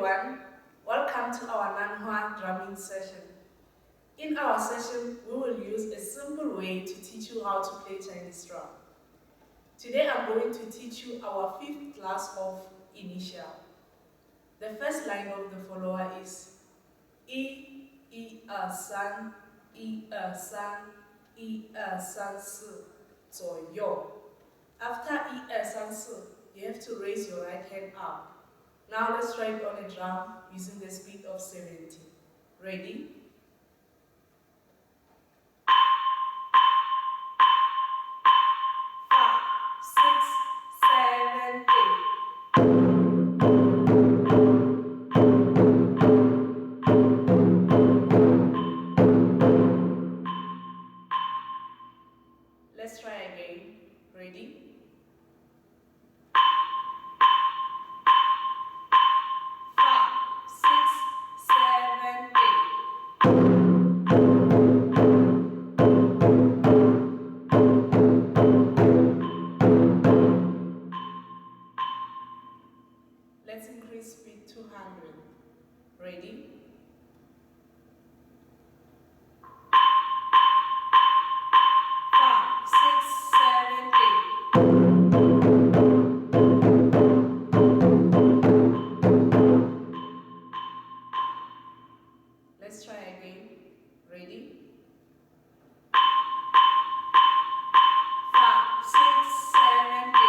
everyone, welcome to our Nan Hua drumming session. In our session, we will use a simple way to teach you how to play Chinese drum. Today I'm going to teach you our 5th class of initial. The first line of the follower is san, si, 左右. After san, si, you have to raise your right hand up. Now let's try it on a drum using the speed of 70. Ready? Let's try again. Ready? Let's increase speed to 100. Ready? Let's try again. Ready? 5, 6, 7, 8.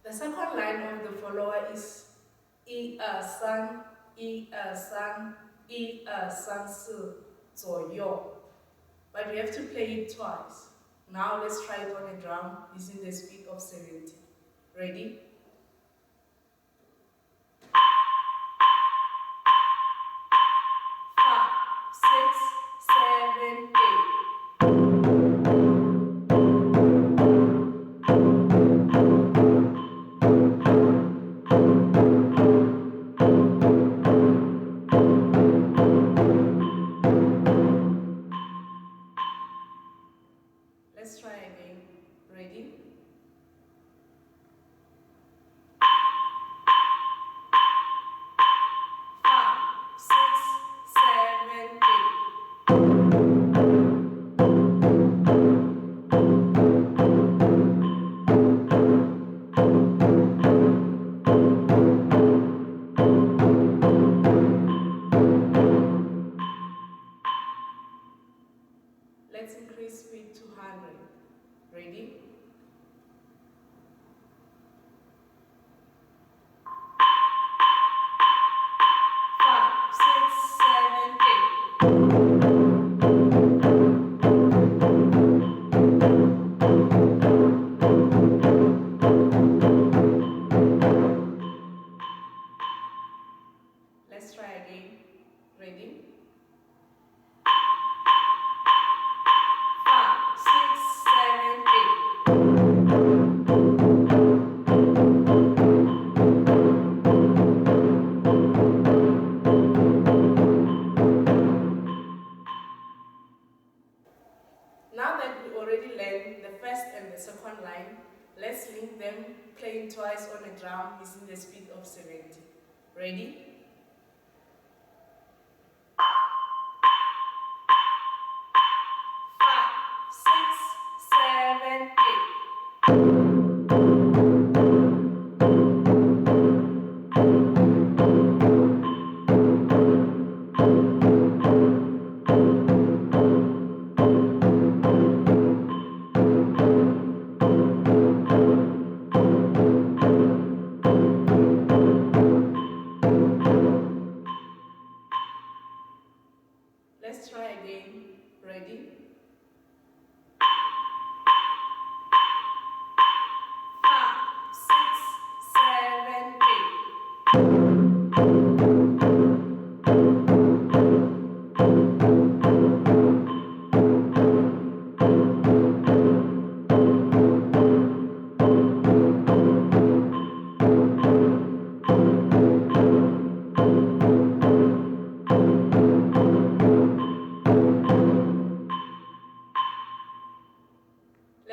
The second line of the follower is san, si, 左右. But we have to play it twice. Now let's try it on a drum using the speed of 70. Ready? Let's try again. Ready? 5, 6, 7, 8. Let's increase speed to 100. Ready? 5, 6, 7, 8. Let's try again. Ready? 5, 6, 7, 8. Now that we already learned the first and the second line, let's link them playing twice on a drum using the speed of 70. Ready? 5, 6, 7, 8.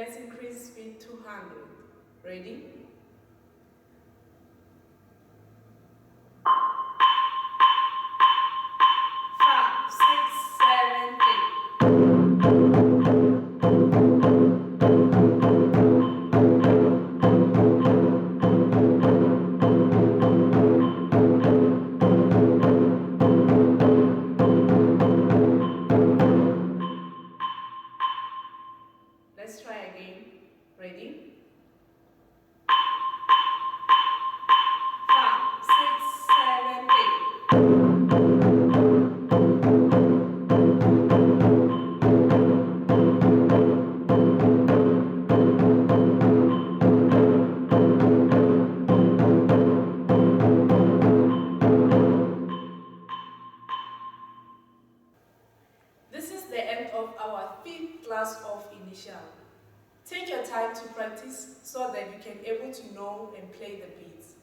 Let's increase speed to 100. Ready? Let's try again. Ready? 5, 6, 7, 8. This is the end of our 5th class of Initial. Take your time to practice so that you can able to know and play the beats.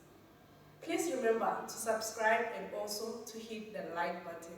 Please remember to subscribe and also to hit the like button.